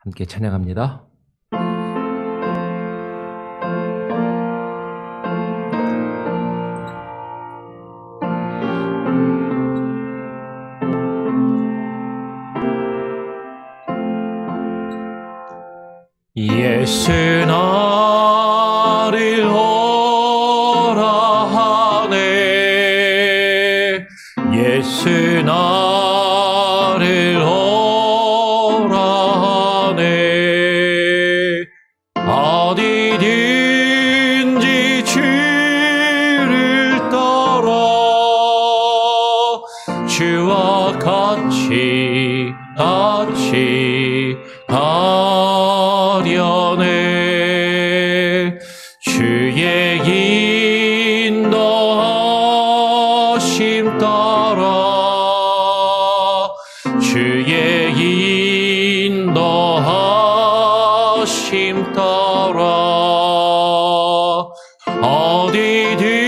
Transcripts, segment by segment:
함께 찬양합니다. 예수 나를 오라 하네. 예수 나를 오라 하네. 어디든지 주를 따라 주와 같이 가려네. 주의 인도하심 따라 주의 인도하심 따라 어디든지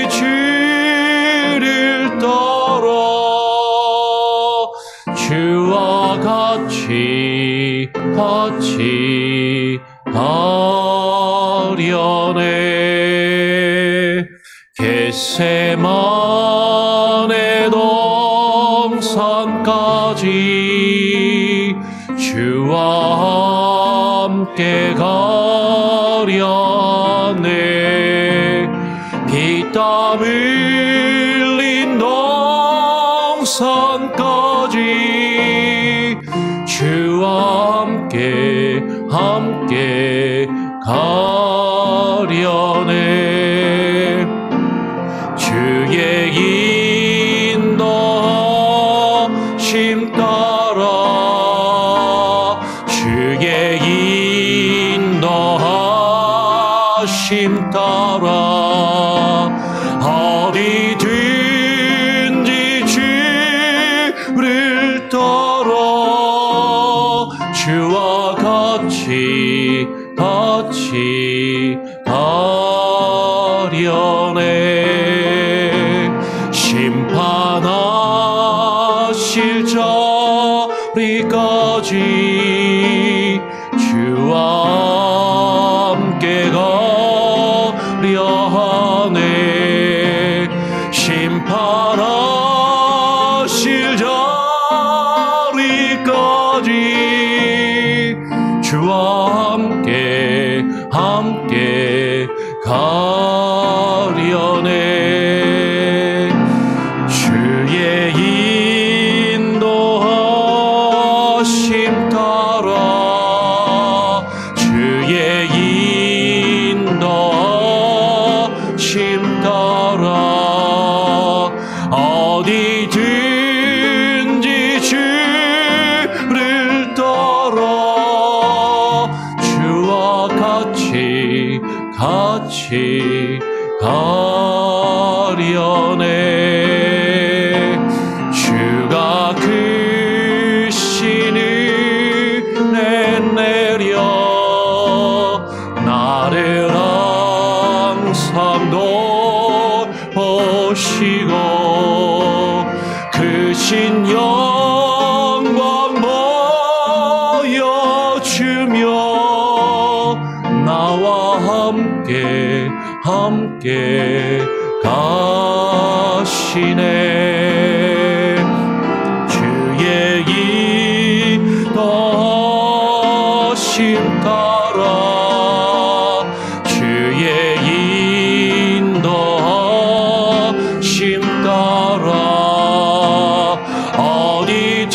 주를 따라 주와 같이 가려네. 겟세마네 동산까지 주와 함께 가려네. 피땀 흘린 동산까지 주와 함께 가려네. 주의 인도하심 따라 주의 인도하심 따라 어디든지 주를 따라 주와 같이 가려네. 심판하실 자리까지 주와 함께 가려하네. 심판하실 자리까지 주와 함께 가려네. 주의 인도하심 따라 주의 인도하심 따라 어디든지 주를 따라 주와 같이 가려네. 주가 크신 은혜 내려 나를 항상 돌보시고 크신 영광 보여주며 나와 함께 가시네. 주의 인도하심 따라 주의 인도하심 따라 어디든지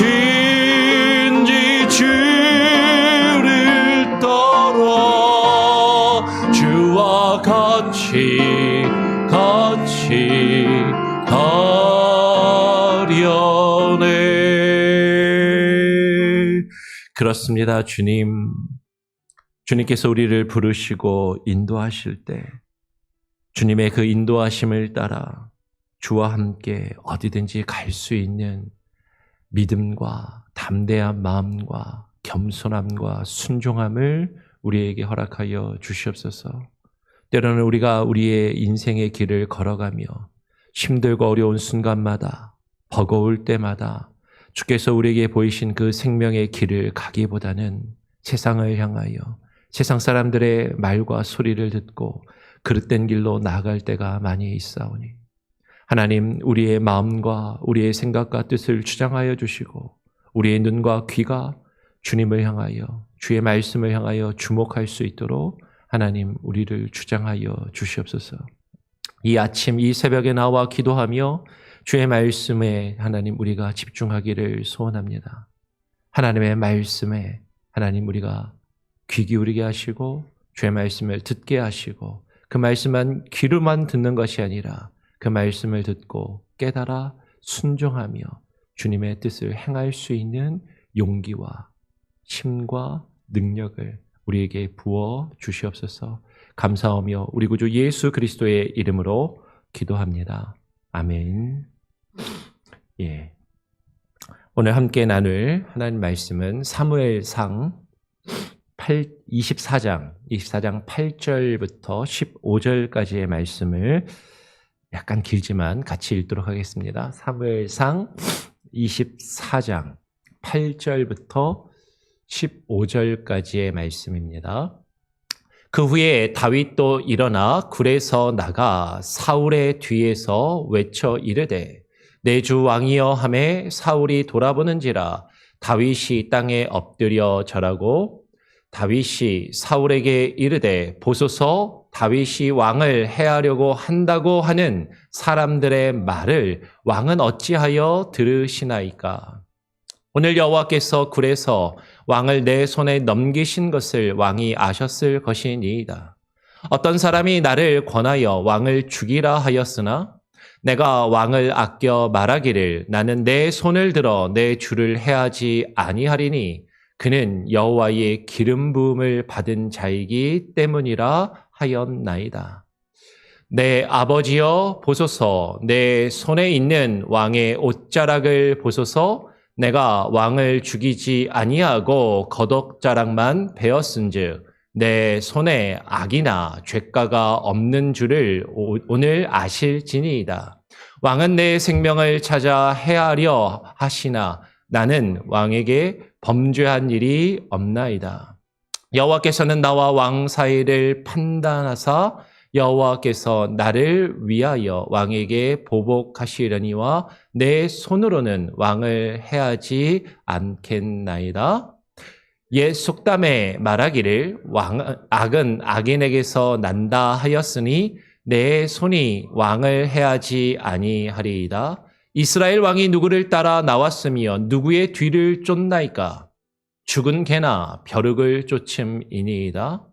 주를 따라 주와 같이 가려네. 그렇습니다. 주님께서 우리를 부르시고 인도하실 때 주님의 그 인도하심을 따라 주와 함께 어디든지 갈 수 있는 믿음과 담대한 마음과 겸손함과 순종함을 우리에게 허락하여 주시옵소서. 때로는 우리가 우리의 인생의 길을 걸어가며 힘들고 어려운 순간마다 버거울 때마다 주께서 우리에게 보이신 그 생명의 길을 가기보다는 세상을 향하여 세상 사람들의 말과 소리를 듣고 그릇된 길로 나아갈 때가 많이 있사오니 하나님, 우리의 마음과 우리의 생각과 뜻을 주장하여 주시고 우리의 눈과 귀가 주님을 향하여 주의 말씀을 향하여 주목할 수 있도록 하나님, 우리를 주장하여 주시옵소서. 이 아침 이 새벽에 나와 기도하며 주의 말씀에 하나님 우리가 집중하기를 소원합니다. 하나님의 말씀에 하나님 우리가 귀 기울이게 하시고 주의 말씀을 듣게 하시고 그 말씀만 귀로만 듣는 것이 아니라 그 말씀을 듣고 깨달아 순종하며 주님의 뜻을 행할 수 있는 용기와 힘과 능력을 우리에게 부어 주시옵소서. 감사하며 우리 구주 예수 그리스도의 이름으로 기도합니다. 아멘. 예. 오늘 함께 나눌 하나님 말씀은 사무엘상 24장 8절부터 15절까지의 말씀을 약간 길지만 같이 읽도록 하겠습니다. 사무엘상 24장 8절부터 15절까지의 말씀입니다. 그 후에 다윗도 일어나 굴에서 나가 사울의 뒤에서 외쳐 이르되 내 주 왕이여 하매 사울이 돌아보는지라 다윗이 땅에 엎드려 절하고 다윗이 사울에게 이르되 보소서 다윗이 왕을 해하려고 한다고 하는 사람들의 말을 왕은 어찌하여 들으시나이까? 오늘 여호와께서 굴에서 왕을 내 손에 넘기신 것을 왕이 아셨을 것이니이다. 어떤 사람이 나를 권하여 왕을 죽이라 하였으나 내가 왕을 아껴 말하기를 나는 내 손을 들어 내 주를 해하지 아니하리니 그는 여호와의 기름 부음을 받은 자이기 때문이라 하였나이다. 내 아버지여 보소서 내 손에 있는 왕의 옷자락을 보소서 내가 왕을 죽이지 아니하고 겉옷자락만 베었은즉 내 손에 악이나 죄가가 없는 줄을 오늘 아실지니이다. 왕은 내 생명을 찾아 해하려 하시나 나는 왕에게 범죄한 일이 없나이다. 여호와께서는 나와 왕 사이를 판단하사 여호와께서 나를 위하여 왕에게 보복하시려니와 내 손으로는 왕을 해하지 않겠나이다. 옛 속담에 말하기를 악은 악인에게서 난다 하였으니 내 손이 왕을 해하지 아니하리이다. 이스라엘 왕이 누구를 따라 나왔으며 누구의 뒤를 쫓나이까? 죽은 개나 벼룩을 쫓음이니이다.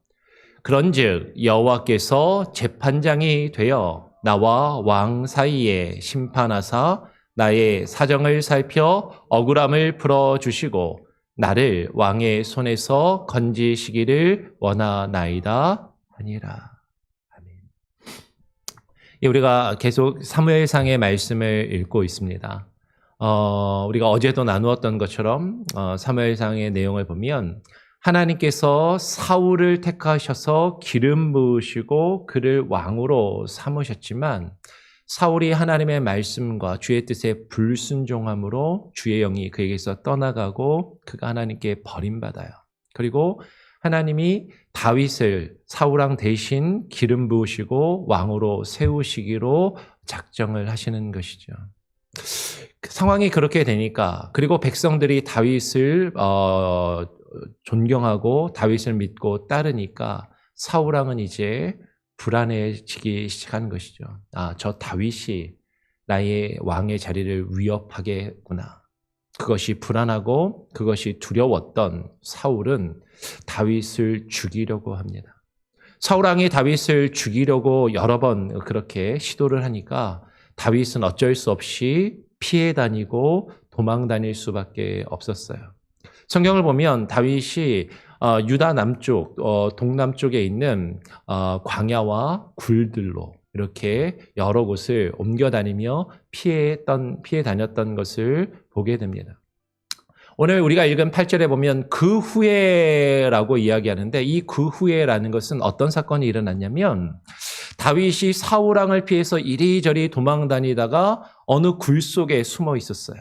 그런즉 여호와께서 재판장이 되어 나와 왕 사이에 심판하사 나의 사정을 살펴 억울함을 풀어주시고 나를 왕의 손에서 건지시기를 원하나이다 하니라. 아멘. 우리가 계속 사무엘상의 말씀을 읽고 있습니다. 우리가 어제도 나누었던 것처럼 사무엘상의 내용을 보면 하나님께서 사울을 택하셔서 기름 부으시고 그를 왕으로 삼으셨지만 사울이 하나님의 말씀과 주의 뜻에 불순종함으로 주의 영이 그에게서 떠나가고 그가 하나님께 버림받아요. 그리고 하나님이 다윗을 사울왕 대신 기름 부으시고 왕으로 세우시기로 작정을 하시는 것이죠. 상황이 그렇게 되니까 그리고 백성들이 다윗을 존경하고 다윗을 믿고 따르니까 사울왕은 이제 불안해지기 시작한 것이죠. 저 다윗이 나의 왕의 자리를 위협하겠구나. 그것이 불안하고 그것이 두려웠던 사울은 다윗을 죽이려고 합니다. 사울왕이 다윗을 죽이려고 여러 번 그렇게 시도를 하니까 다윗은 어쩔 수 없이 피해 다니고 도망 다닐 수밖에 없었어요. 성경을 보면 다윗이 유다 남쪽, 동남쪽에 있는 광야와 굴들로 이렇게 여러 곳을 옮겨 다니며 피해 다녔던 것을 보게 됩니다. 오늘 우리가 읽은 8절에 보면 그 후에라고 이야기하는데 이 그 후에라는 것은 어떤 사건이 일어났냐면 다윗이 사울왕을 피해서 이리저리 도망 다니다가 어느 굴 속에 숨어 있었어요.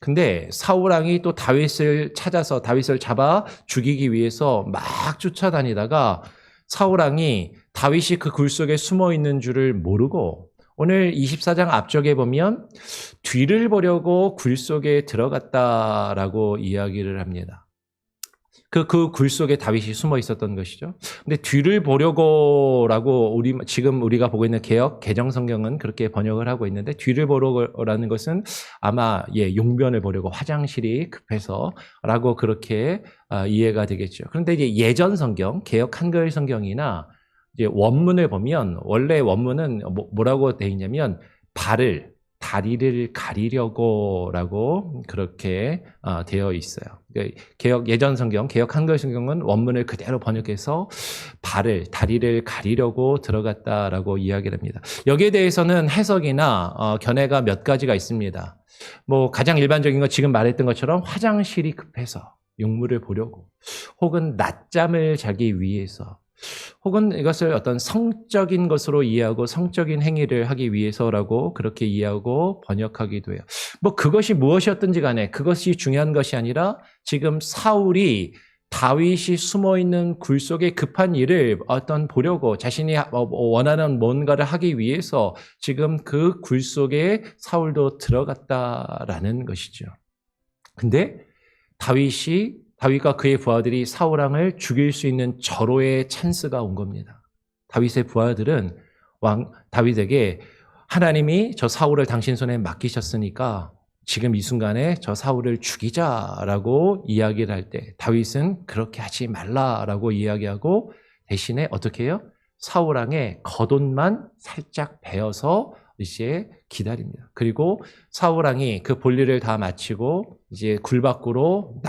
근데 사울 왕이 또 다윗을 찾아서 다윗을 잡아 죽이기 위해서 막 쫓아다니다가 사울 왕이 다윗이 그 굴 속에 숨어 있는 줄을 모르고 오늘 24장 앞쪽에 보면 뒤를 보려고 굴 속에 들어갔다라고 이야기를 합니다. 그 굴 속에 다윗이 숨어 있었던 것이죠. 근데 뒤를 보려고라고 지금 우리가 보고 있는 개정 성경은 그렇게 번역을 하고 있는데 뒤를 보려고라는 것은 아마 용변을 보려고 화장실이 급해서라고 그렇게 이해가 되겠죠. 그런데 이제 예전 성경, 개역 한글 성경이나 이제 원문을 보면 원래 원문은 뭐라고 되어 있냐면 다리를 가리려고라고 그렇게 되어 있어요. 개역 예전 성경, 개역 한글 성경은 원문을 그대로 번역해서 다리를 가리려고 들어갔다라고 이야기를 합니다. 여기에 대해서는 해석이나 견해가 몇 가지가 있습니다. 가장 일반적인 건 지금 말했던 것처럼 화장실이 급해서 용물을 보려고, 혹은 낮잠을 자기 위해서, 혹은 이것을 어떤 성적인 것으로 이해하고 성적인 행위를 하기 위해서라고 그렇게 이해하고 번역하기도 해요. 그것이 무엇이었든지 간에 그것이 중요한 것이 아니라 지금 사울이 다윗이 숨어있는 굴 속의 급한 일을 보려고 자신이 원하는 뭔가를 하기 위해서 지금 그 굴 속에 사울도 들어갔다라는 것이죠. 근데 다윗과 그의 부하들이 사울 왕을 죽일 수 있는 절호의 찬스가 온 겁니다. 다윗의 부하들은 다윗에게 하나님이 저 사울을 당신 손에 맡기셨으니까 지금 이 순간에 저 사울을 죽이자라고 이야기를 할 때 다윗은 그렇게 하지 말라라고 이야기하고 대신에 어떻게 해요? 사울 왕의 겉옷만 살짝 베어서 이제 기다립니다. 그리고 사울 왕이 그 볼일을 다 마치고 이제 굴 밖으로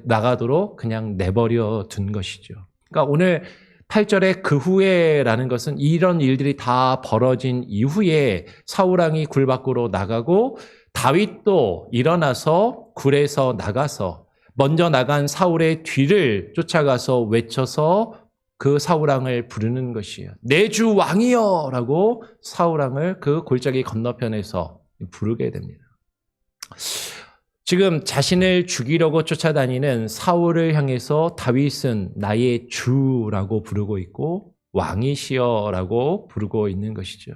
나가도록 그냥 내버려 둔 것이죠. 그러니까 오늘 8절에 그 후에라는 것은 이런 일들이 다 벌어진 이후에 사울 왕이 굴 밖으로 나가고 다윗도 일어나서 굴에서 나가서 먼저 나간 사울의 뒤를 쫓아가서 외쳐서 그 사울 왕을 부르는 것이에요. 내 주 왕이여! 라고 사울 왕을 그 골짜기 건너편에서 부르게 됩니다. 지금 자신을 죽이려고 쫓아다니는 사울을 향해서 다윗은 나의 주라고 부르고 있고 왕이시여 라고 부르고 있는 것이죠.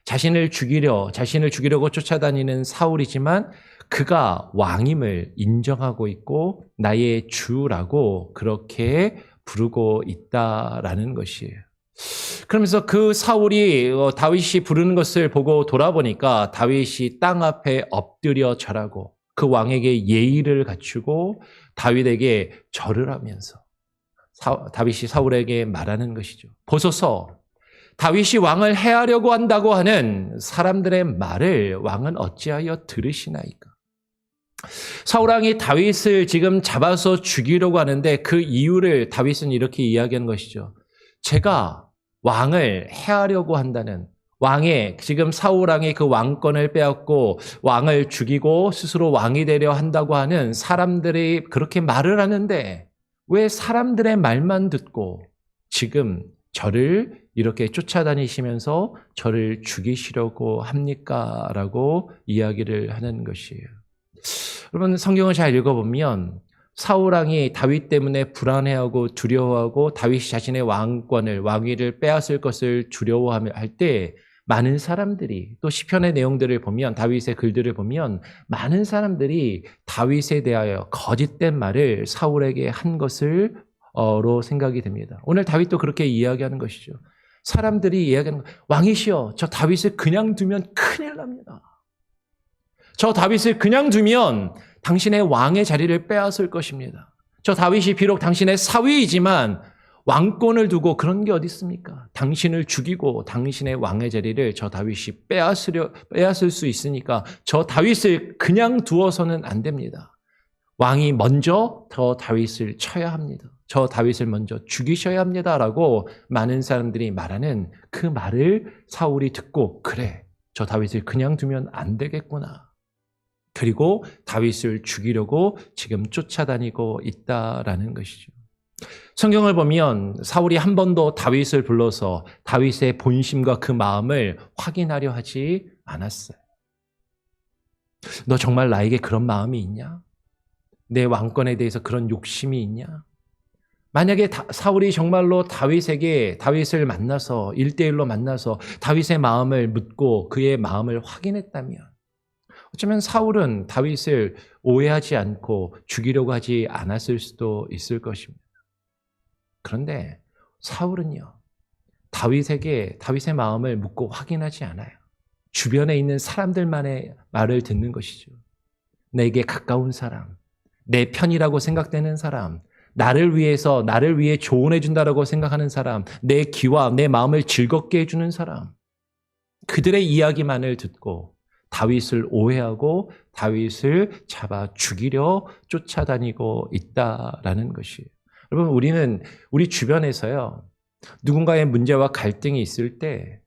자신을 죽이려고 쫓아다니는 사울이지만 그가 왕임을 인정하고 있고 나의 주라고 그렇게 부르고 있다라는 것이에요. 그러면서 그 사울이 다윗이 부르는 것을 보고 돌아보니까 다윗이 땅 앞에 엎드려 절하고 그 왕에게 예의를 갖추고 다윗에게 절을 하면서 다윗이 사울에게 말하는 것이죠. 보소서, 다윗이 왕을 해하려고 한다고 하는 사람들의 말을 왕은 어찌하여 들으시나이까? 사울 왕이 다윗을 지금 잡아서 죽이려고 하는데 그 이유를 다윗은 이렇게 이야기한 것이죠. 제가 왕을 해하려고 한다는 지금 사울 왕이 그 왕권을 빼앗고 왕을 죽이고 스스로 왕이 되려 한다고 하는 사람들이 그렇게 말을 하는데 왜 사람들의 말만 듣고 지금 저를 이렇게 쫓아다니시면서 저를 죽이시려고 합니까? 라고 이야기를 하는 것이에요. 여러분 성경을 잘 읽어보면 사울 왕이 다윗 때문에 불안해하고 두려워하고 다윗이 자신의 왕위를 빼앗을 것을 두려워할 때 많은 사람들이 또 시편의 내용들을 보면 다윗의 글들을 보면 많은 사람들이 다윗에 대하여 거짓된 말을 사울에게 한 것으로 생각이 됩니다. 오늘 다윗도 그렇게 이야기하는 것이죠. 사람들이 이야기하는 거, 왕이시여 저 다윗을 그냥 두면 큰일 납니다. 저 다윗을 그냥 두면 당신의 왕의 자리를 빼앗을 것입니다. 저 다윗이 비록 당신의 사위이지만 왕권을 두고 그런 게 어디 있습니까? 당신을 죽이고 당신의 왕의 자리를 저 다윗이 빼앗을 수 있으니까 저 다윗을 그냥 두어서는 안 됩니다. 왕이 먼저 저 다윗을 쳐야 합니다. 저 다윗을 먼저 죽이셔야 합니다라고 많은 사람들이 말하는 그 말을 사울이 듣고 그래, 저 다윗을 그냥 두면 안 되겠구나. 그리고 다윗을 죽이려고 지금 쫓아다니고 있다라는 것이죠. 성경을 보면 사울이 한 번도 다윗을 불러서 다윗의 본심과 그 마음을 확인하려 하지 않았어요. 너 정말 나에게 그런 마음이 있냐? 내 왕권에 대해서 그런 욕심이 있냐? 만약에 사울이 정말로 다윗을 만나서 1대1로 만나서 다윗의 마음을 묻고 그의 마음을 확인했다면 어쩌면 사울은 다윗을 오해하지 않고 죽이려고 하지 않았을 수도 있을 것입니다. 그런데 사울은요, 다윗의 마음을 묻고 확인하지 않아요. 주변에 있는 사람들만의 말을 듣는 것이죠. 내게 가까운 사람, 내 편이라고 생각되는 사람, 나를 위해 조언해 준다라고 생각하는 사람, 내 귀와 내 마음을 즐겁게 해주는 사람, 그들의 이야기만을 듣고 다윗을 오해하고 다윗을 잡아 죽이려 쫓아다니고 있다라는 것이에요. 여러분, 우리 주변에서요, 누군가의 문제와 갈등이 있을 때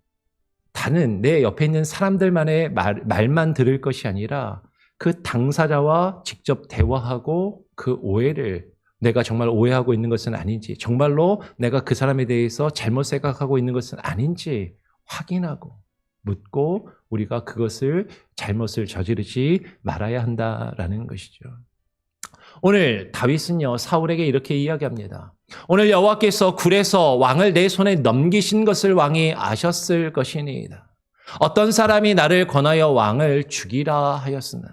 다는 내 옆에 있는 사람들만의 말만 들을 것이 아니라 그 당사자와 직접 대화하고 그 오해를 내가 정말 오해하고 있는 것은 아닌지, 정말로 내가 그 사람에 대해서 잘못 생각하고 있는 것은 아닌지 확인하고 묻고 우리가 그것을 잘못을 저지르지 말아야 한다라는 것이죠. 오늘 다윗은요, 사울에게 이렇게 이야기합니다. 오늘 여호와께서 굴에서 왕을 내 손에 넘기신 것을 왕이 아셨을 것이니이다. 어떤 사람이 나를 권하여 왕을 죽이라 하였으나.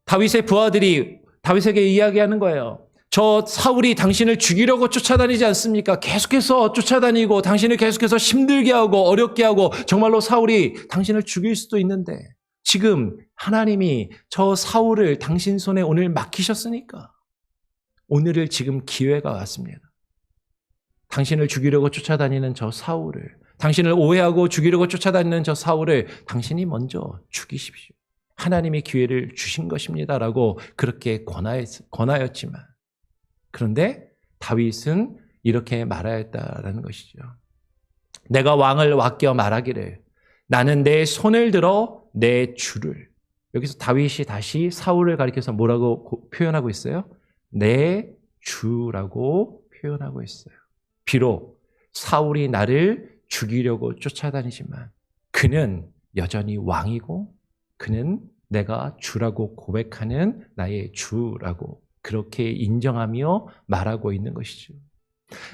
다윗의 부하들이 다윗에게 이야기하는 거예요. 저 사울이 당신을 죽이려고 쫓아다니지 않습니까? 계속해서 쫓아다니고 당신을 계속해서 힘들게 하고 어렵게 하고 정말로 사울이 당신을 죽일 수도 있는데 지금 하나님이 저 사울을 당신 손에 오늘 맡기셨으니까 오늘을 지금 기회가 왔습니다. 당신을 죽이려고 쫓아다니는 저 사울을, 당신을 오해하고 죽이려고 쫓아다니는 저 사울을 당신이 먼저 죽이십시오. 하나님이 기회를 주신 것입니다라고 그렇게 권하였지만 그런데 다윗은 이렇게 말하였다라는 것이죠. 내가 왕을 맡겨 말하기를 나는 내 손을 들어 내 주를, 여기서 다윗이 다시 사울을 가리켜서 뭐라고 표현하고 있어요? 내 주라고 표현하고 있어요. 비록 사울이 나를 죽이려고 쫓아다니지만 그는 여전히 왕이고 그는 내가 주라고 고백하는 나의 주라고 그렇게 인정하며 말하고 있는 것이죠.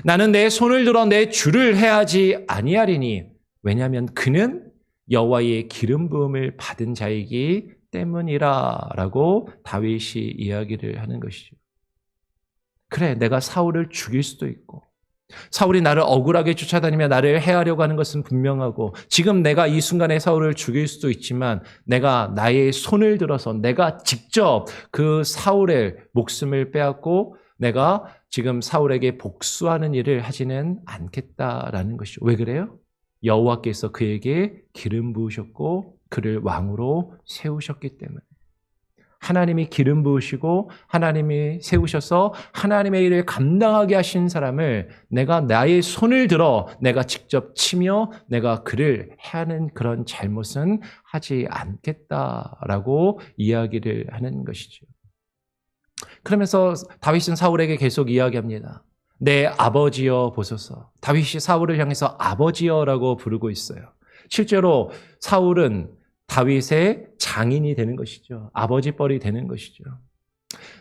나는 내 손을 들어 내 주를 해하지 아니하리니 왜냐하면 그는 여호와의 기름 부음을 받은 자이기 때문이라라고 다윗이 이야기를 하는 것이죠. 그래, 내가 사울을 죽일 수도 있고 사울이 나를 억울하게 쫓아다니며 나를 해하려고 하는 것은 분명하고 지금 내가 이 순간에 사울을 죽일 수도 있지만 내가 나의 손을 들어서 내가 직접 그 사울의 목숨을 빼앗고 내가 지금 사울에게 복수하는 일을 하지는 않겠다라는 것이죠. 왜 그래요? 여호와께서 그에게 기름 부으셨고 그를 왕으로 세우셨기 때문에. 하나님이 기름 부으시고 하나님이 세우셔서 하나님의 일을 감당하게 하신 사람을 내가 나의 손을 들어 내가 직접 치며 내가 그를 해하는 그런 잘못은 하지 않겠다라고 이야기를 하는 것이죠. 그러면서 다윗은 사울에게 계속 이야기합니다. 내 아버지여 보소서. 다윗이 사울을 향해서 아버지여라고 부르고 있어요. 실제로 사울은 다윗의 장인이 되는 것이죠. 아버지뻘이 되는 것이죠.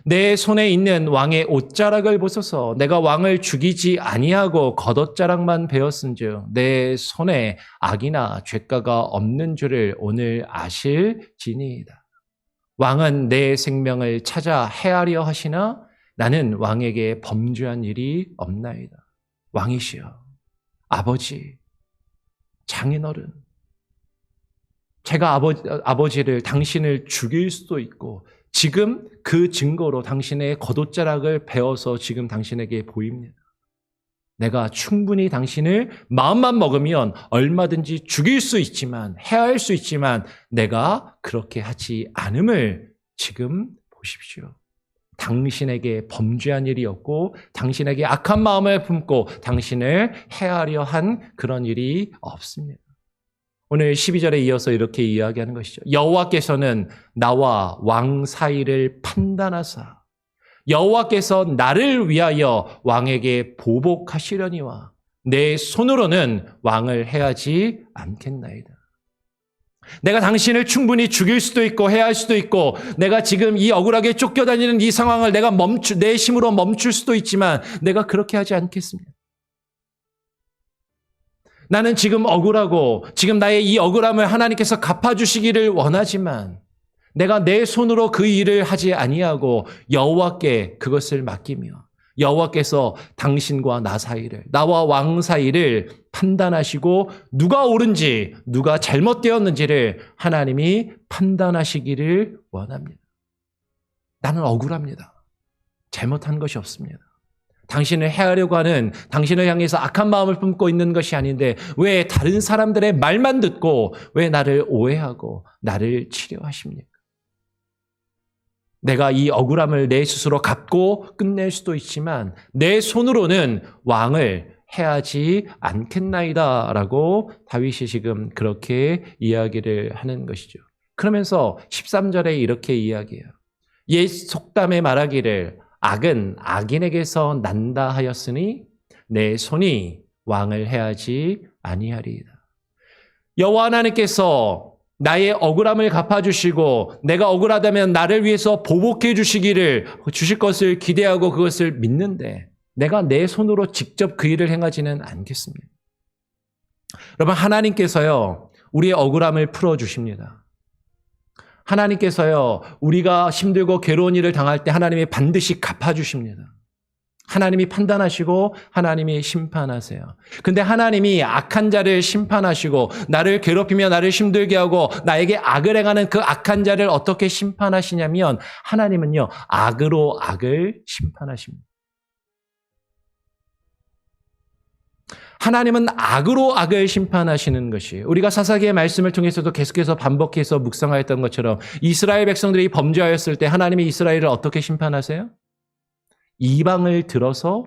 내 손에 있는 왕의 옷자락을 보소서. 내가 왕을 죽이지 아니하고 겉옷자락만 베었은즉 내 손에 악이나 죄가가 없는 줄을 오늘 아실지니이다. 왕은 내 생명을 찾아 해하려 하시나 나는 왕에게 범죄한 일이 없나이다. 왕이시여, 아버지, 장인어른, 제가 아버지를 당신을 죽일 수도 있고 지금 그 증거로 당신의 겉옷자락을 베어서 지금 당신에게 보입니다. 내가 충분히 당신을 마음만 먹으면 얼마든지 죽일 수 있지만 해할 수 있지만 내가 그렇게 하지 않음을 지금 보십시오. 당신에게 범죄한 일이 없고 당신에게 악한 마음을 품고 당신을 해하려 한 그런 일이 없습니다. 오늘 12절에 이어서 이렇게 이야기하는 것이죠. 여호와께서는 나와 왕 사이를 판단하사 여호와께서 나를 위하여 왕에게 보복하시려니와 내 손으로는 왕을 해하지 않겠나이다. 내가 당신을 충분히 죽일 수도 있고 해할 수도 있고 내가 지금 이 억울하게 쫓겨다니는 이 상황을 내가 내 힘으로 멈출 수도 있지만 내가 그렇게 하지 않겠습니다. 나는 지금 억울하고 지금 나의 이 억울함을 하나님께서 갚아주시기를 원하지만 내가 내 손으로 그 일을 하지 아니하고 여호와께 그것을 맡기며 여호와께서 당신과 나 사이를, 나와 왕 사이를 판단하시고 누가 옳은지 누가 잘못되었는지를 하나님이 판단하시기를 원합니다. 나는 억울합니다. 잘못한 것이 없습니다. 당신을 해하려고 하는, 당신을 향해서 악한 마음을 품고 있는 것이 아닌데 왜 다른 사람들의 말만 듣고 왜 나를 오해하고 나를 치료하십니까? 내가 이 억울함을 내 스스로 갚고 끝낼 수도 있지만 내 손으로는 왕을 해하지 않겠나이다 라고 다윗이 지금 그렇게 이야기를 하는 것이죠. 그러면서 13절에 이렇게 이야기해요. 옛 속담에 말하기를 악은 악인에게서 난다 하였으니 내 손이 왕을 해하지 아니하리이다. 여호와 하나님께서 나의 억울함을 갚아주시고 내가 억울하다면 나를 위해서 보복해 주실 것을 기대하고 그것을 믿는데 내가 내 손으로 직접 그 일을 행하지는 않겠습니다. 여러분, 하나님께서요 우리의 억울함을 풀어주십니다. 하나님께서요 우리가 힘들고 괴로운 일을 당할 때 하나님이 반드시 갚아주십니다. 하나님이 판단하시고 하나님이 심판하세요. 근데 하나님이 악한 자를 심판하시고 나를 괴롭히며 나를 힘들게 하고 나에게 악을 행하는 그 악한 자를 어떻게 심판하시냐면 하나님은요 악으로 악을 심판하십니다. 하나님은 악으로 악을 심판하시는 것이 우리가 사사기의 말씀을 통해서도 계속해서 반복해서 묵상하였던 것처럼 이스라엘 백성들이 범죄하였을 때 하나님이 이스라엘을 어떻게 심판하세요? 이방을 들어서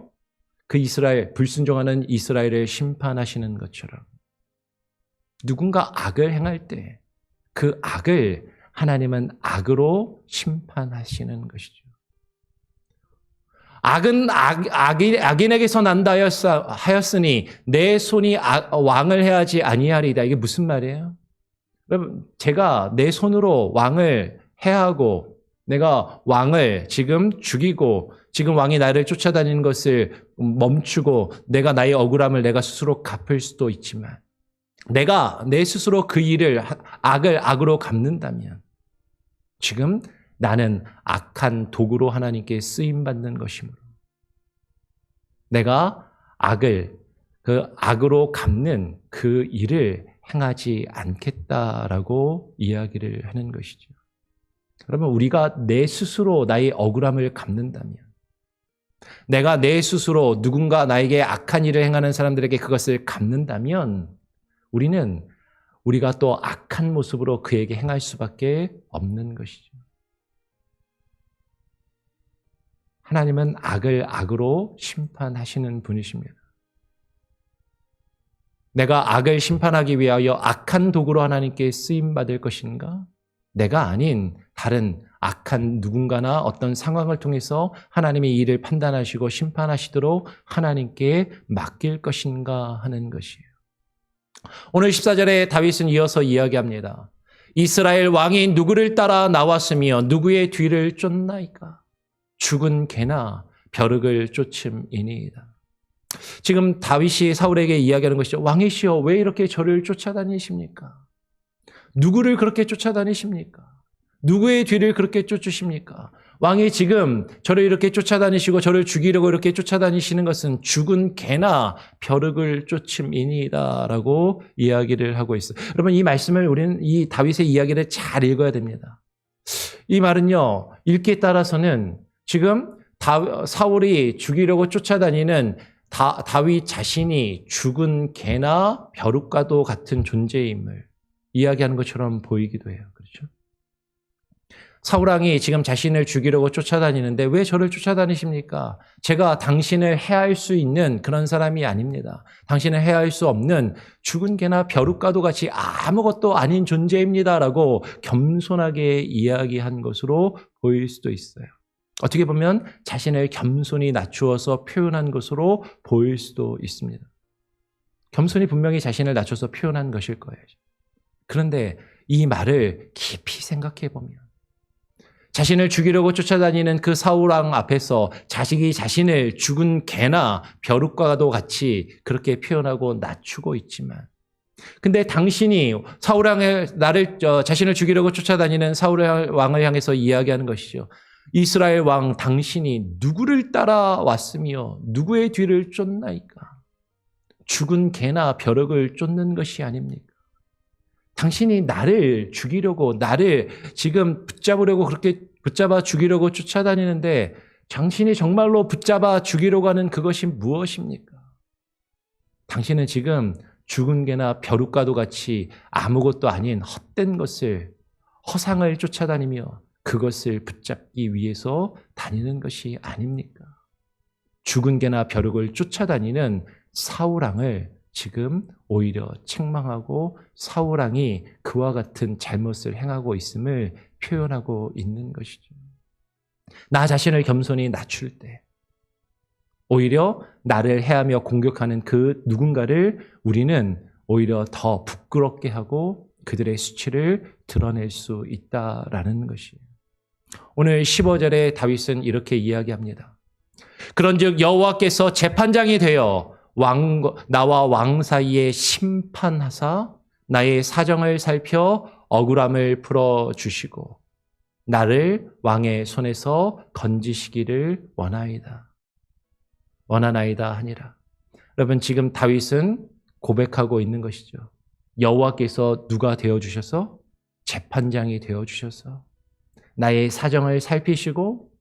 그 이스라엘, 불순종하는 이스라엘을 심판하시는 것처럼 누군가 악을 행할 때 그 악을 하나님은 악으로 심판하시는 것이죠. 악은 악인에게서 난다 하였으니 내 손이 왕을 해하지 아니하리이다. 이게 무슨 말이에요? 여러분, 제가 내 손으로 왕을 해하고 내가 왕을 지금 죽이고 지금 왕이 나를 쫓아다니는 것을 멈추고 내가 나의 억울함을 내가 스스로 갚을 수도 있지만 내가 내 스스로 그 일을 악을 악으로 갚는다면 지금 나는 악한 도구로 하나님께 쓰임받는 것이므로 내가 그 악으로 갚는 그 일을 행하지 않겠다라고 이야기를 하는 것이죠. 그러면 우리가 내 스스로 나의 억울함을 갚는다면 내가 내 스스로 누군가 나에게 악한 일을 행하는 사람들에게 그것을 갚는다면 우리가 또 악한 모습으로 그에게 행할 수밖에 없는 것이죠. 하나님은 악을 악으로 심판하시는 분이십니다. 내가 악을 심판하기 위하여 악한 도구로 하나님께 쓰임받을 것인가? 내가 아닌 다른 악한 누군가나 어떤 상황을 통해서 하나님의 이 일을 판단하시고 심판하시도록 하나님께 맡길 것인가 하는 것이에요. 오늘 14절에 다윗은 이어서 이야기합니다. 이스라엘 왕이 누구를 따라 나왔으며 누구의 뒤를 쫓나이까? 죽은 개나 벼룩을 쫓음이니이다. 지금 다윗이 사울에게 이야기하는 것이죠. 왕이시여, 왜 이렇게 저를 쫓아다니십니까? 누구를 그렇게 쫓아다니십니까? 누구의 뒤를 그렇게 쫓으십니까? 왕이 지금 저를 이렇게 쫓아다니시고 저를 죽이려고 이렇게 쫓아다니시는 것은 죽은 개나 벼룩을 쫓음이니이다 라고 이야기를 하고 있어요. 여러분, 이 말씀을 우리는 이 다윗의 이야기를 잘 읽어야 됩니다. 이 말은요, 읽기에 따라서는 지금 사울이 죽이려고 쫓아다니는 다윗 자신이 죽은 개나 벼룩과도 같은 존재임을 이야기하는 것처럼 보이기도 해요. 그렇죠? 사울왕이 지금 자신을 죽이려고 쫓아다니는데 왜 저를 쫓아다니십니까? 제가 당신을 해할 수 있는 그런 사람이 아닙니다. 당신을 해할 수 없는 죽은 개나 벼룩과도 같이 아무것도 아닌 존재입니다라고 겸손하게 이야기한 것으로 보일 수도 있어요. 어떻게 보면 자신을 겸손히 낮추어서 표현한 것으로 보일 수도 있습니다. 겸손히 분명히 자신을 낮춰서 표현한 것일 거예요. 그런데 이 말을 깊이 생각해 보면 자신을 죽이려고 쫓아다니는 그 사울왕 앞에서 자식이 자신을 죽은 개나 벼룩과도 같이 그렇게 표현하고 낮추고 있지만, 근데 당신이 사울왕의 자신을 죽이려고 쫓아다니는 사울왕을 향해서 이야기하는 것이죠. 이스라엘 왕 당신이 누구를 따라왔으며 누구의 뒤를 쫓나이까? 죽은 개나 벼룩을 쫓는 것이 아닙니까? 당신이 나를 죽이려고, 나를 지금 붙잡으려고 그렇게 붙잡아 죽이려고 쫓아다니는데 당신이 정말로 붙잡아 죽이려고 하는 그것이 무엇입니까? 당신은 지금 죽은 개나 벼룩과도 같이 아무것도 아닌 헛된 것을, 허상을 쫓아다니며 그것을 붙잡기 위해서 다니는 것이 아닙니까? 죽은 개나 벼룩을 쫓아다니는 사울왕을 지금 오히려 책망하고 사울왕이 그와 같은 잘못을 행하고 있음을 표현하고 있는 것이죠. 나 자신을 겸손히 낮출 때 오히려 나를 해하며 공격하는 그 누군가를 우리는 오히려 더 부끄럽게 하고 그들의 수치를 드러낼 수 있다라는 것이에요. 오늘 15절에 다윗은 이렇게 이야기합니다. 그런즉 여호와께서 재판장이 되어 나와 왕 사이에 심판하사 나의 사정을 살펴 억울함을 풀어주시고 나를 왕의 손에서 건지시기를 원하나이다 하니라. 여러분, 지금 다윗은 고백하고 있는 것이죠. 여호와께서 누가 되어주셔서? 재판장이 되어주셔서 나의 사정을 살피시고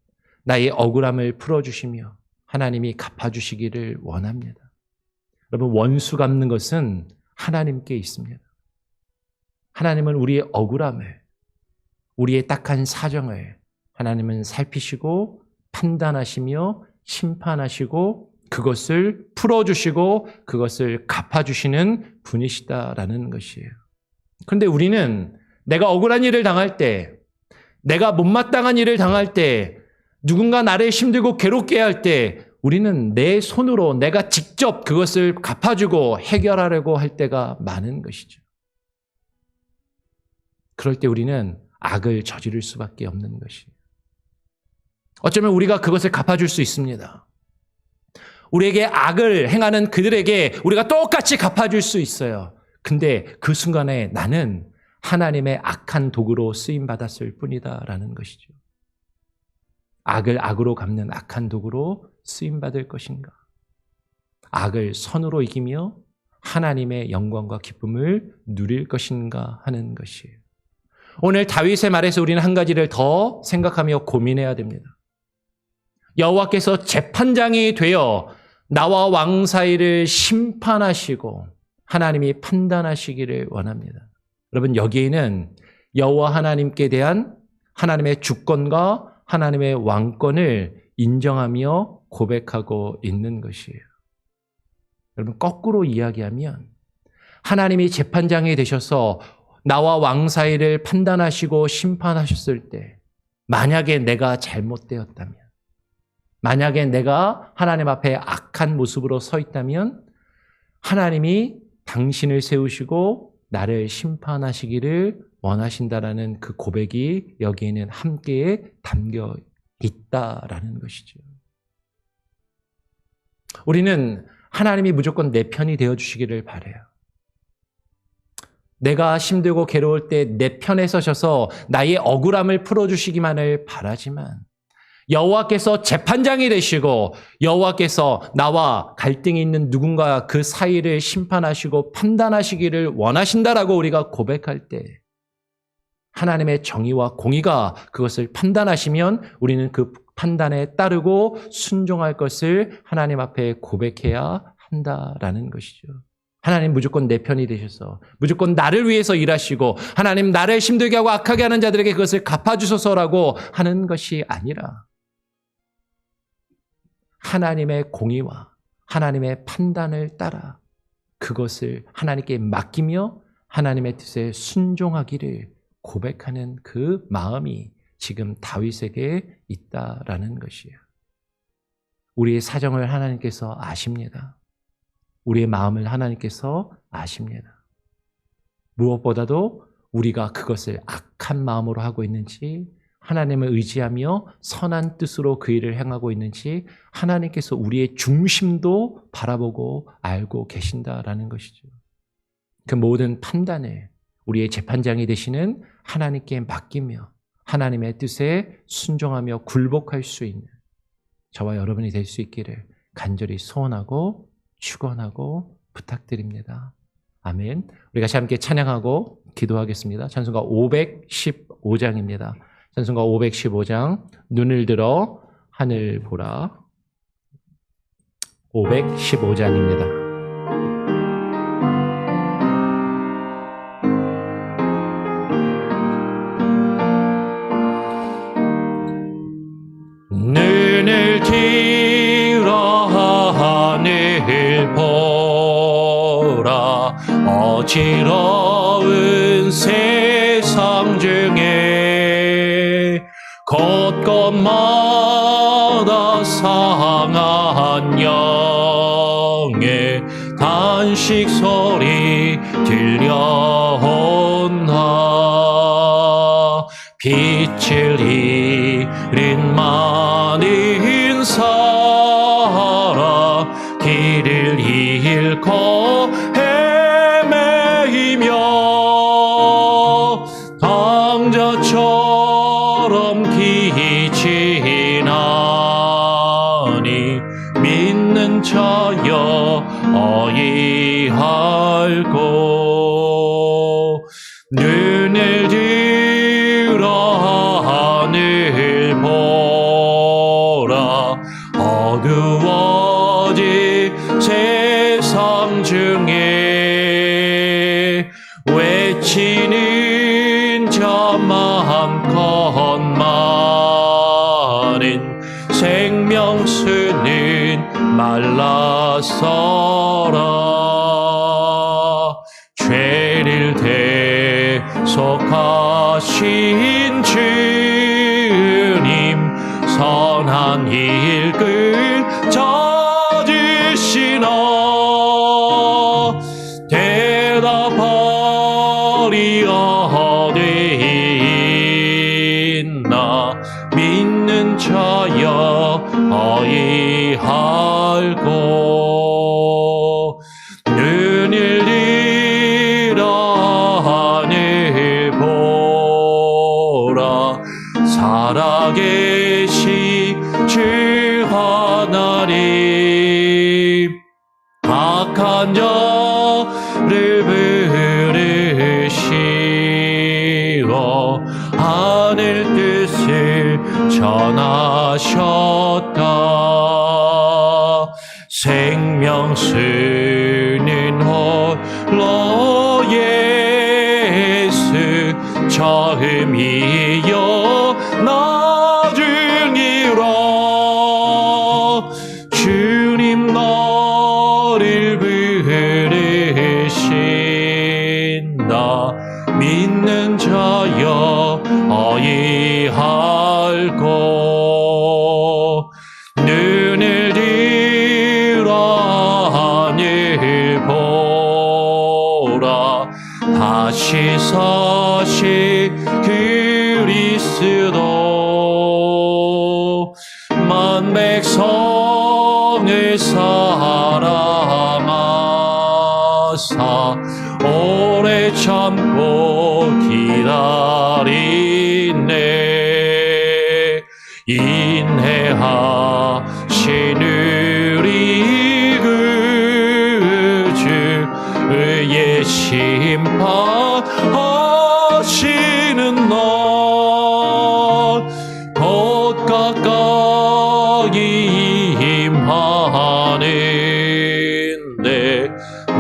나의 억울함을 풀어주시며 하나님이 갚아주시기를 원합니다. 여러분, 원수 갚는 것은 하나님께 있습니다. 하나님은 우리의 억울함을, 우리의 딱한 사정을 하나님은 살피시고 판단하시며 심판하시고 그것을 풀어주시고 그것을 갚아주시는 분이시다라는 것이에요. 그런데 우리는 내가 억울한 일을 당할 때, 내가 못마땅한 일을 당할 때, 누군가 나를 힘들고 괴롭게 할 때 우리는 내 손으로 내가 직접 그것을 갚아주고 해결하려고 할 때가 많은 것이죠. 그럴 때 우리는 악을 저지를 수밖에 없는 것이에요. 어쩌면 우리가 그것을 갚아줄 수 있습니다. 우리에게 악을 행하는 그들에게 우리가 똑같이 갚아줄 수 있어요. 근데 그 순간에 나는 하나님의 악한 도구로 쓰임받았을 뿐이다라는 것이죠. 악을 악으로 갚는 악한 도구로 쓰임받을 것인가? 악을 선으로 이기며 하나님의 영광과 기쁨을 누릴 것인가 하는 것이에요. 오늘 다윗의 말에서 우리는 한 가지를 더 생각하며 고민해야 됩니다. 여호와께서 재판장이 되어 나와 왕 사이를 심판하시고 하나님이 판단하시기를 원합니다. 여러분, 여기에는 여호와 하나님께 대한 하나님의 주권과 하나님의 왕권을 인정하며 고백하고 있는 것이에요. 여러분, 거꾸로 이야기하면 하나님이 재판장이 되셔서 나와 왕 사이를 판단하시고 심판하셨을 때 만약에 내가 잘못되었다면, 만약에 내가 하나님 앞에 악한 모습으로 서 있다면 하나님이 당신을 세우시고 나를 심판하시기를 원하신다라는 그 고백이 여기에는 함께 담겨 있다라는 것이죠. 우리는 하나님이 무조건 내 편이 되어주시기를 바라요. 내가 힘들고 괴로울 때 내 편에 서셔서 나의 억울함을 풀어주시기만을 바라지만 여호와께서 재판장이 되시고 여호와께서 나와 갈등이 있는 누군가 그 사이를 심판하시고 판단하시기를 원하신다라고 우리가 고백할 때 하나님의 정의와 공의가 그것을 판단하시면 우리는 그 판단에 따르고 순종할 것을 하나님 앞에 고백해야 한다라는 것이죠. 하나님 무조건 내 편이 되셔서 무조건 나를 위해서 일하시고 하나님 나를 힘들게 하고 악하게 하는 자들에게 그것을 갚아주소서라고 하는 것이 아니라 하나님의 공의와 하나님의 판단을 따라 그것을 하나님께 맡기며 하나님의 뜻에 순종하기를 고백하는 그 마음이 지금 다윗에게 있다라는 것이에요. 우리의 사정을 하나님께서 아십니다. 우리의 마음을 하나님께서 아십니다. 무엇보다도 우리가 그것을 악한 마음으로 하고 있는지, 하나님을 의지하며 선한 뜻으로 그 일을 행하고 있는지 하나님께서 우리의 중심도 바라보고 알고 계신다라는 것이죠. 그 모든 판단을 우리의 재판장이 되시는 하나님께 맡기며 하나님의 뜻에 순종하며 굴복할 수 있는 저와 여러분이 될 수 있기를 간절히 소원하고 축원하고 부탁드립니다. 아멘. 우리 같이 함께 찬양하고 기도하겠습니다. 찬송가 515장입니다. 찬송가 515장 눈을 들어 하늘 보라. 515장입니다. 눈을 들어 하늘 보라. 어지러운 세상 중에 곳곳마다 상한 영의 단식 소리 들려온다. 빛을 잃은 많은 사람 길을 잃고 헤매이며 당자처럼 기진하니 믿는 자여 어이할고. 눈을 들어 하늘 보라. 어두워진 세상 중에 외치는 자 많건만은 생명수는 말라서라. 죄를 대속하신 주님 선한 일을 찾으시나. 대답하리 어디 있나. 믿는 자여 어이할고. 눈을 들어 하늘 보라. 살아계신 주 하나님 악한 자를 부르시러 하늘 뜻을 전하셨다. 생명수는 홀로 예수 처음이요 나중이라. 주님 너를 부르신다. 믿는 자여 어이할고. 눈을 들어 하늘 보라. 다시 사신 그리스도 만 백성을 사랑하사 오래 참고 기다리네. 인내하신 우리 구주 의의 심판하시는 날 곧 가까이 임하는데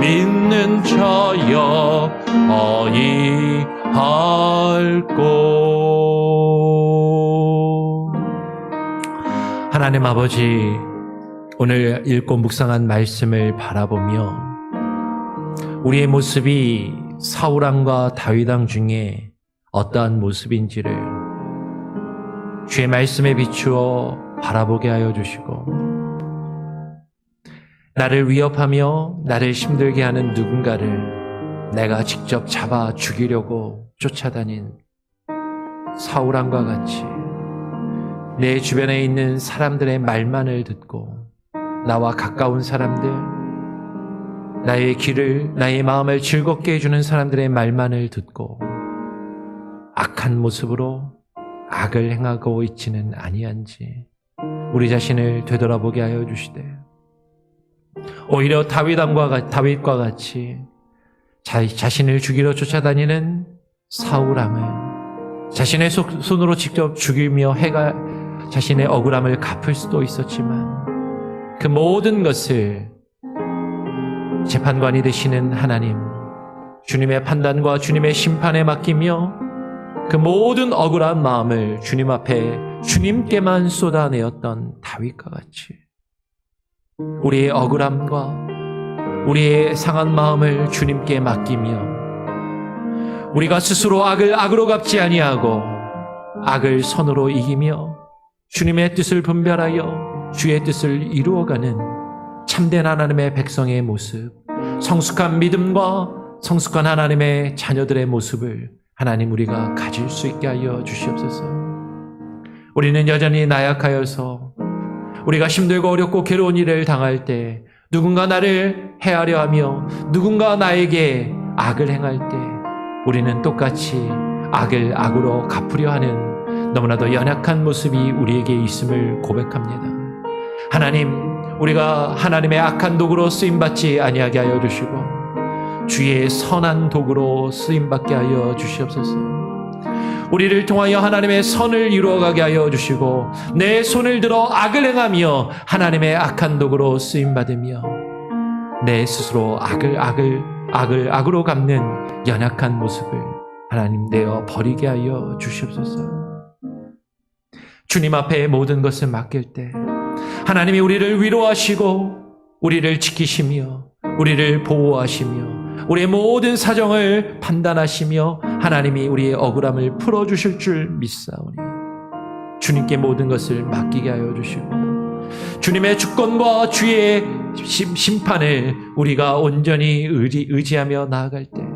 믿는 자여 어이할고. 하나님 아버지, 오늘 읽고 묵상한 말씀을 바라보며 우리의 모습이 사울왕과 다윗왕 중에 어떠한 모습인지를 주의 말씀에 비추어 바라보게 하여 주시고, 나를 위협하며 나를 힘들게 하는 누군가를 내가 직접 잡아 죽이려고 쫓아다닌 사울왕과 같이 내 주변에 있는 사람들의 말만을 듣고 나와 가까운 사람들, 나의 길을, 나의 마음을 즐겁게 해주는 사람들의 말만을 듣고 악한 모습으로 악을 행하고 있지는 아니한지 우리 자신을 되돌아보게 하여 주시되, 오히려 다윗과 같이 자신을 죽이러 쫓아다니는 사울왕을 자신의 손으로 직접 죽이며 자신의 억울함을 갚을 수도 있었지만 그 모든 것을 재판관이 되시는 하나님, 주님의 판단과 주님의 심판에 맡기며 그 모든 억울한 마음을 주님 앞에 주님께만 쏟아내었던 다윗과 같이 우리의 억울함과 우리의 상한 마음을 주님께 맡기며 우리가 스스로 악을 악으로 갚지 아니하고 악을 선으로 이기며 주님의 뜻을 분별하여 주의 뜻을 이루어가는 참된 하나님의 백성의 모습, 성숙한 믿음과 성숙한 하나님의 자녀들의 모습을 하나님 우리가 가질 수 있게 하여 주시옵소서. 우리는 여전히 나약하여서 우리가 힘들고 어렵고 괴로운 일을 당할 때, 누군가 나를 해하려 하며 누군가 나에게 악을 행할 때 우리는 똑같이 악을 악으로 갚으려 하는 너무나도 연약한 모습이 우리에게 있음을 고백합니다. 하나님, 우리가 하나님의 악한 도구로 쓰임받지 아니하게 하여 주시고 주의 선한 도구로 쓰임받게 하여 주시옵소서. 우리를 통하여 하나님의 선을 이루어가게 하여 주시고 내 손을 들어 악을 행하며 하나님의 악한 도구로 쓰임받으며 내 스스로 악을 악으로 갚는 연약한 모습을 하나님 내어 버리게 하여 주시옵소서. 주님 앞에 모든 것을 맡길 때 하나님이 우리를 위로하시고 우리를 지키시며 우리를 보호하시며 우리의 모든 사정을 판단하시며 하나님이 우리의 억울함을 풀어주실 줄 믿사오니 주님께 모든 것을 맡기게 하여 주시고 주님의 주권과 주의 심판을 우리가 온전히 의지하며 나아갈 때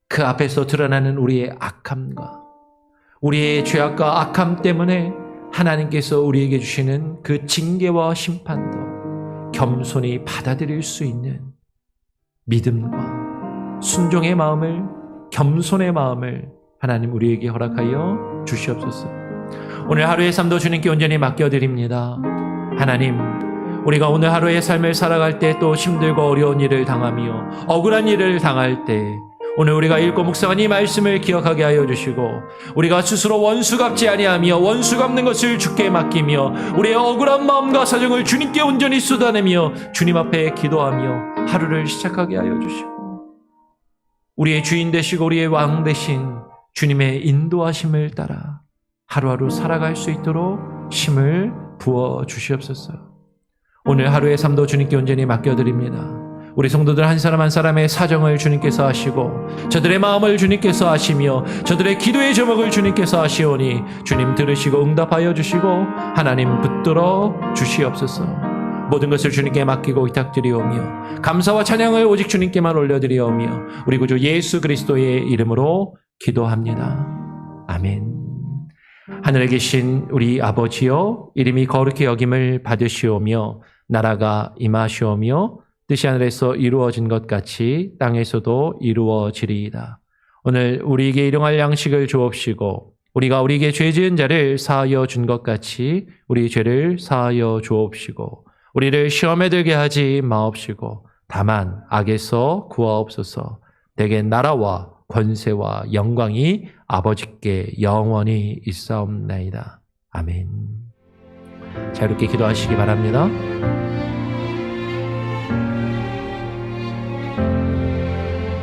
그 앞에서 드러나는 우리의 악함과 우리의 죄악과 악함 때문에 하나님께서 우리에게 주시는 그 징계와 심판도 겸손히 받아들일 수 있는 믿음과 순종의 마음을, 겸손의 마음을 하나님 우리에게 허락하여 주시옵소서. 오늘 하루의 삶도 주님께 온전히 맡겨드립니다. 하나님, 우리가 오늘 하루의 삶을 살아갈 때 또 힘들고 어려운 일을 당하며 억울한 일을 당할 때 오늘 우리가 읽고 묵상한 이 말씀을 기억하게 하여 주시고 우리가 스스로 원수 갚지 아니하며 원수 갚는 것을 주께 맡기며 우리의 억울한 마음과 사정을 주님께 온전히 쏟아내며 주님 앞에 기도하며 하루를 시작하게 하여 주시고 우리의 주인 되시고 우리의 왕 되신 주님의 인도하심을 따라 하루하루 살아갈 수 있도록 힘을 부어 주시옵소서. 오늘 하루의 삶도 주님께 온전히 맡겨드립니다. 우리 성도들 한 사람 한 사람의 사정을 주님께서 하시고 저들의 마음을 주님께서 하시며 저들의 기도의 제목을 주님께서 하시오니 주님 들으시고 응답하여 주시고 하나님 붙들어 주시옵소서. 모든 것을 주님께 맡기고 위탁드리오며 감사와 찬양을 오직 주님께만 올려드리오며 우리 구주 예수 그리스도의 이름으로 기도합니다. 아멘. 하늘에 계신 우리 아버지여, 이름이 거룩히 여김을 받으시오며 나라가 임하시오며 뜻이 하늘에서 이루어진 것 같이 땅에서도 이루어지리이다. 오늘 우리에게 일용할 양식을 주옵시고 우리가 우리에게 죄 지은 자를 사하여 준 것 같이 우리 죄를 사하여 주옵시고 우리를 시험에 들게 하지 마옵시고 다만 악에서 구하옵소서. 내게 나라와 권세와 영광이 아버지께 영원히 있사옵나이다. 아멘. 자유롭게 기도하시기 바랍니다.